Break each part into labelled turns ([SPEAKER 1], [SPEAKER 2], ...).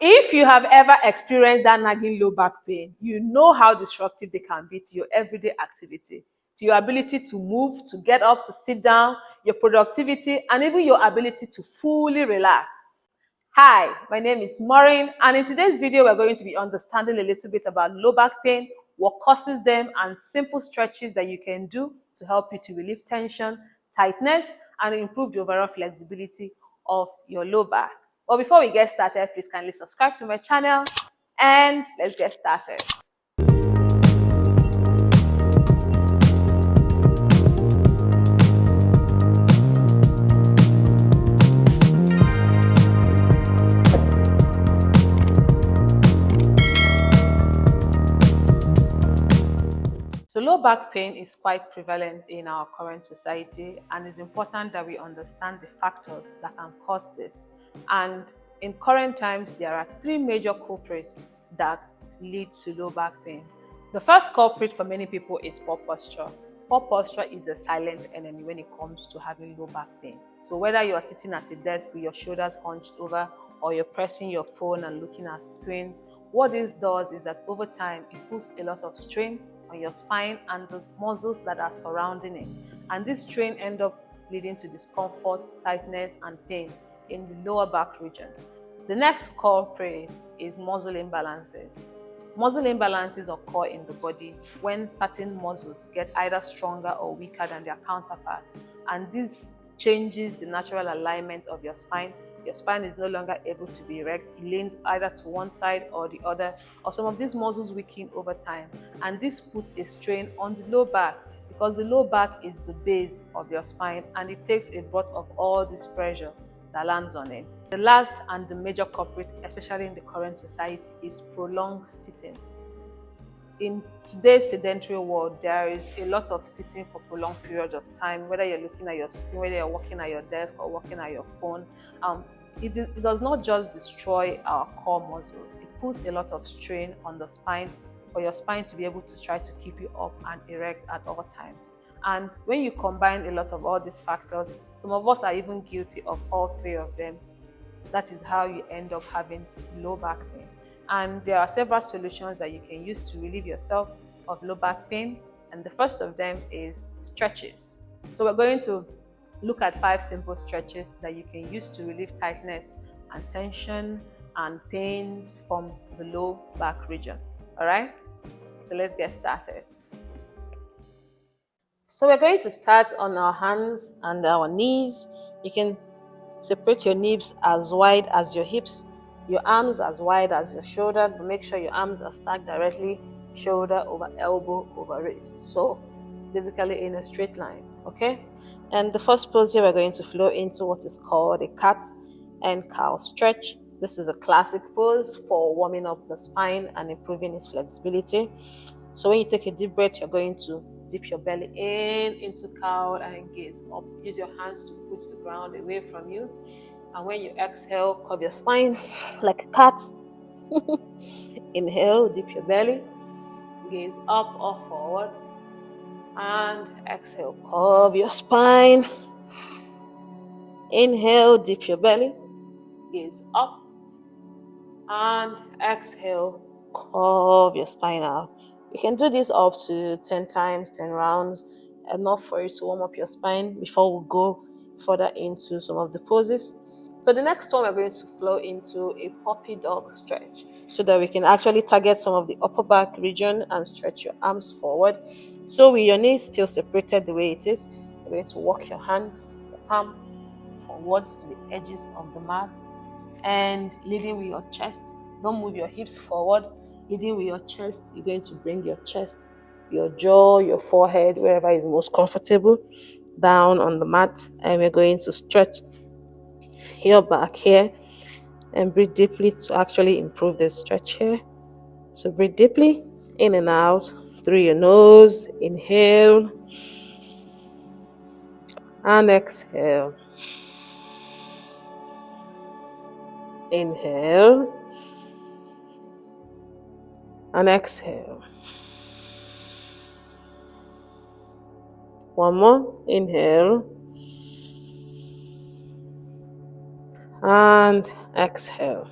[SPEAKER 1] If you have ever experienced that nagging low back pain, you know how disruptive they can be to your everyday activity, to your ability to move, to get up, to sit down, your productivity, and even your ability to fully relax. Hi, my name is Maureen, and in today's video, we're going to be understanding a little bit about low back pain, what causes them, and simple stretches that you can do to help you to relieve tension, tightness, and improve the overall flexibility of your low back. But before we get started, please kindly subscribe to my channel, and let's get started. So low back pain is quite prevalent in our current society, and it's important that we understand the factors that can cause this. And in current times, there are three major culprits that lead to low back pain. The first culprit for many people is poor posture. Poor posture is a silent enemy when it comes to having low back pain. So whether you are sitting at a desk with your shoulders hunched over, or you're pressing your phone and looking at screens, what this does is that over time, it puts a lot of strain on your spine and the muscles that are surrounding it. And this strain ends up leading to discomfort, tightness, and pain in the lower back region. The next culprit is muscle imbalances. Muscle imbalances occur in the body when certain muscles get either stronger or weaker than their counterparts, and this changes the natural alignment of your spine. Your spine is no longer able to be erect. It leans either to one side or the other, or some of these muscles weaken over time. And this puts a strain on the low back because the low back is the base of your spine and it takes a brunt of all this pressure that lands on it. The last and the major culprit, especially in the current society, is prolonged sitting. In today's sedentary world, there is a lot of sitting for prolonged periods of time, whether you're looking at your screen, whether you're working at your desk or working at your phone. It does not just destroy our core muscles, it puts a lot of strain on the spine for your spine to be able to try to keep you up and erect at all times. And when you combine a lot of all these factors, some of us are even guilty of all three of them. That is how you end up having low back pain. And there are several solutions that you can use to relieve yourself of low back pain. And the first of them is stretches. So we're going to look at 5 simple stretches that you can use to relieve tightness and tension and pains from the low back region. All right? So let's get started. So we're going to start on our hands and our knees. You can separate your knees as wide as your hips, your arms as wide as your shoulder, but make sure your arms are stacked directly, shoulder over elbow over wrist. So basically in a straight line, okay? And the first pose here, we're going to flow into what is called a cat and cow stretch. This is a classic pose for warming up the spine and improving its flexibility. So when you take a deep breath, you're going to dip your belly into cow and gaze up. Use your hands to push the ground away from you. And when you exhale, curve your spine like a cat. Inhale, dip your belly, gaze up or forward. And exhale, curve your spine. Inhale, dip your belly, gaze up. And exhale, curve your spine out. You can do this up to 10 times, 10 rounds, enough for you to warm up your spine before we go further into some of the poses. So the next one, we're going to flow into a puppy dog stretch so that we can actually target some of the upper back region and stretch your arms forward. So with your knees still separated the way it is, you're going to walk your hands, your palm forward to the edges of the mat and leading with your chest. Don't move your hips forward. Leading with your chest, you're going to bring your chest, your jaw, your forehead, wherever is most comfortable, down on the mat. And we're going to stretch your back here and breathe deeply to actually improve the stretch here. So breathe deeply in and out through your nose. Inhale and exhale. Inhale and exhale. One more. Inhale and exhale.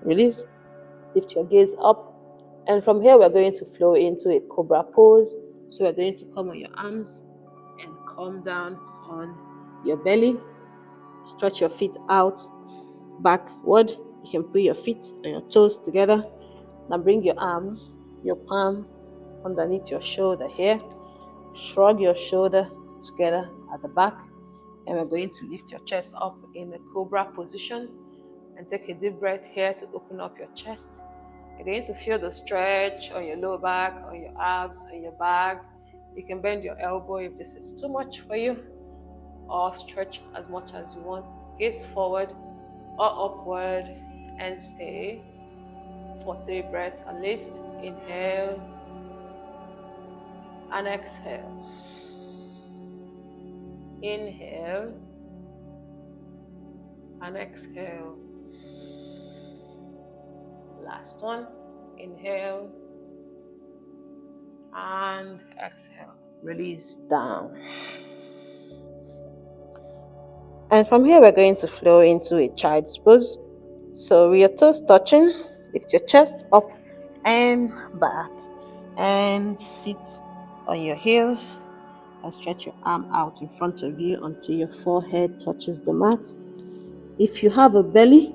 [SPEAKER 1] Release. Lift your gaze up. And from here, we're going to flow into a cobra pose. So we're going to come on your arms and come down on your belly. Stretch your feet out backward. You can put your feet and your toes together. Now bring your arms, your palm underneath your shoulder here. Shrug your shoulder together at the back. And we're going to lift your chest up in a cobra position. And take a deep breath here to open up your chest. You're going to feel the stretch on your lower back, on your abs, on your back. You can bend your elbow if this is too much for you, or stretch as much as you want. Gaze forward or upward and stay for 3 breaths at least. Inhale and exhale. Inhale and exhale. Last one. Inhale and exhale. Release down. And from here, we're going to flow into a child's pose. So with your toes touching, lift your chest up and back. And sit on your heels and stretch your arm out in front of you until your forehead touches the mat. If you have a belly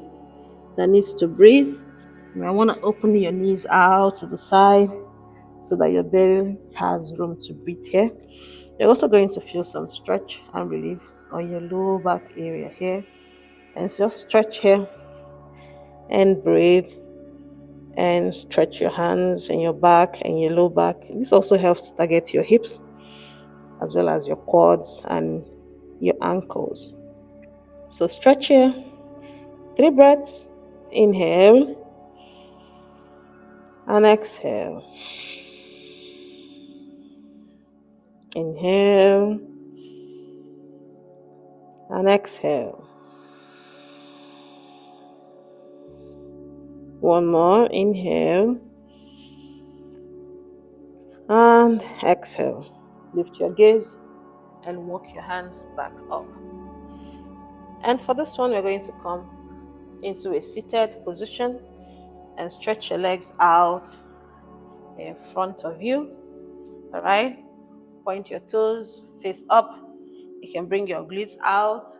[SPEAKER 1] that needs to breathe, you might want to open your knees out to the side so that your belly has room to breathe here. You're also going to feel some stretch and relief on your lower back area here. And just stretch here and breathe and stretch your hands and your back and your low back. This also helps to target your hips as well as your quads and your ankles. So stretch here. 3 breaths. Inhale and exhale. Inhale and exhale. One more. Inhale and exhale. Lift your gaze and walk your hands back up. And for this one, we're going to come into a seated position and stretch your legs out in front of you. All right? Point your toes, face up. You can bring your glutes out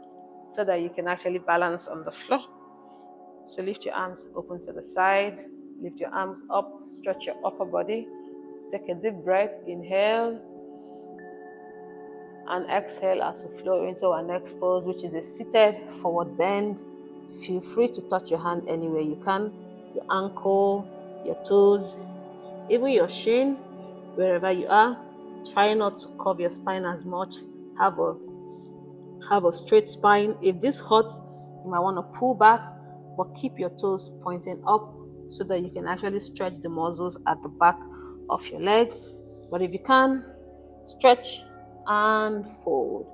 [SPEAKER 1] so that you can actually balance on the floor. So lift your arms open to the side. Lift your arms up, stretch your upper body. Take a deep breath. Inhale and exhale as we flow into our next pose, which is a seated forward bend. Feel free to touch your hand anywhere you can, your ankle, your toes, even your shin, wherever you are. Try not to curve your spine as much. Have a straight spine. If this hurts, you might want to pull back, but keep your toes pointing up so that you can actually stretch the muscles at the back of your leg. But if you can, stretch and fold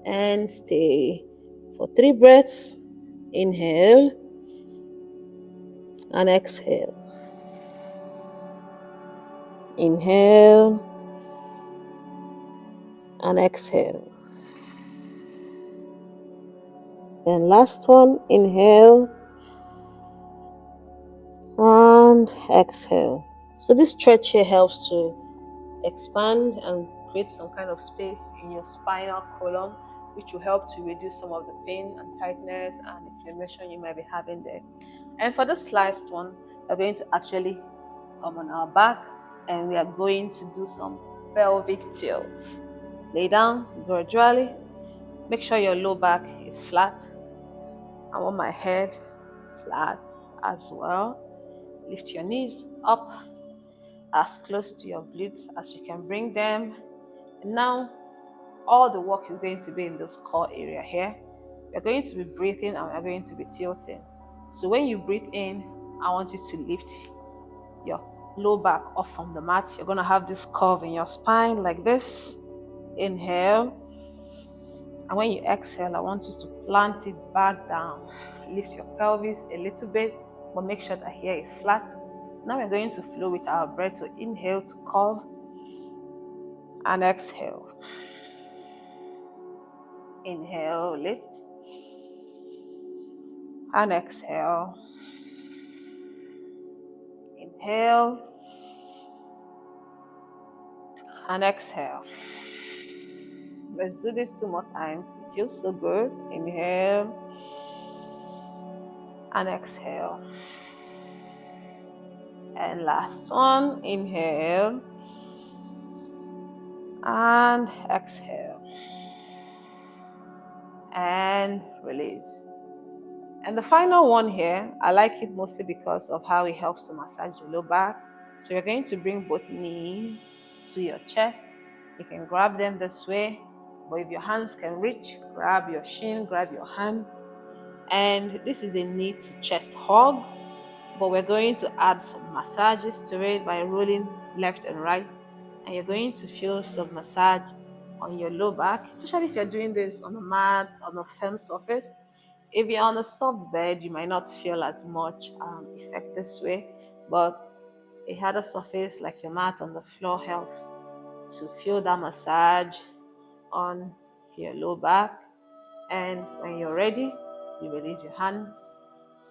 [SPEAKER 1] and stay for 3 breaths. Inhale and exhale. Inhale and exhale. And last one. Inhale and exhale. So this stretch here helps to expand and create some kind of space in your spinal column, which will help to reduce some of the pain and tightness and inflammation you might be having there. And for this last one, we're going to actually come on our back and we are going to do some pelvic tilts. Lay down gradually. Make sure your low back is flat. I want my head flat as well. Lift your knees up as close to your glutes as you can bring them. And now, all the work is going to be in this core area here. We're going to be breathing and we're going to be tilting. So when you breathe in, I want you to lift your low back off from the mat. You're going to have this curve in your spine like this. Inhale. And when you exhale, I want you to plant it back down. Lift your pelvis a little bit, but make sure that here is flat. Now we're going to flow with our breath. So inhale to curve and exhale. Inhale, lift. And exhale. Inhale and exhale. Let's do this 2 more times. It feels so good. Inhale and exhale. And last one, inhale and exhale. And release. And the final one here, I like it mostly because of how it helps to massage your low back. So you're going to bring both knees to your chest. You can grab them this way, but if your hands can reach, grab your shin, grab your hand. And this is a knee to chest hug, but we're going to add some massages to it by rolling left and right. And you're going to feel some massage on your low back, especially if you're doing this on a mat, on a firm surface. If you're on a soft bed, you might not feel as much effect this way, but a harder surface like your mat on the floor helps to feel that massage on your low back. And when you're ready, you release your hands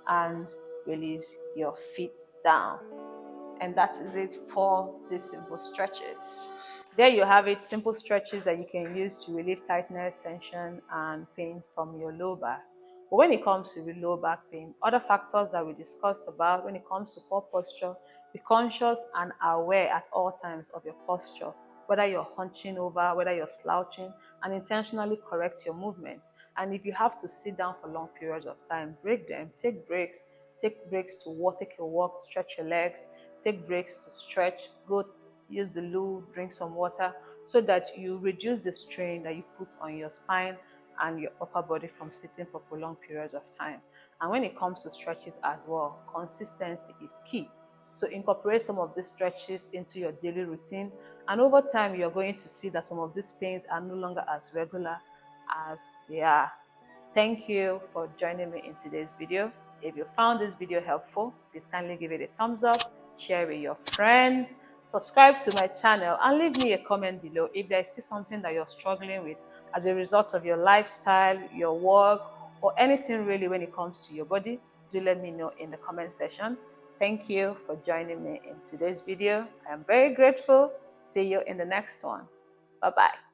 [SPEAKER 1] and release your feet down. And that is it for these simple stretches. There you have it, simple stretches that you can use to relieve tightness, tension, and pain from your low back. But when it comes to the low back pain, other factors that we discussed about when it comes to poor posture, be conscious and aware at all times of your posture, whether you're hunching over, whether you're slouching, and intentionally correct your movements. And if you have to sit down for long periods of time, break them, take breaks. Take breaks to walk, take a walk, stretch your legs, take breaks to stretch, go use the loo, drink some water, so that you reduce the strain that you put on your spine and your upper body from sitting for prolonged periods of time. And when it comes to stretches as well, consistency is key. So incorporate some of these stretches into your daily routine, and over time you're going to see that some of these pains are no longer as regular as they are. Thank you for joining me in today's video. If you found this video helpful, please kindly give it a thumbs up, share with your friends, subscribe to my channel, and leave me a comment below if there is still something that you're struggling with as a result of your lifestyle, your work, or anything really when it comes to your body. Do let me know in the comment section. Thank you for joining me in today's video. I am very grateful. See you in the next one. Bye-bye.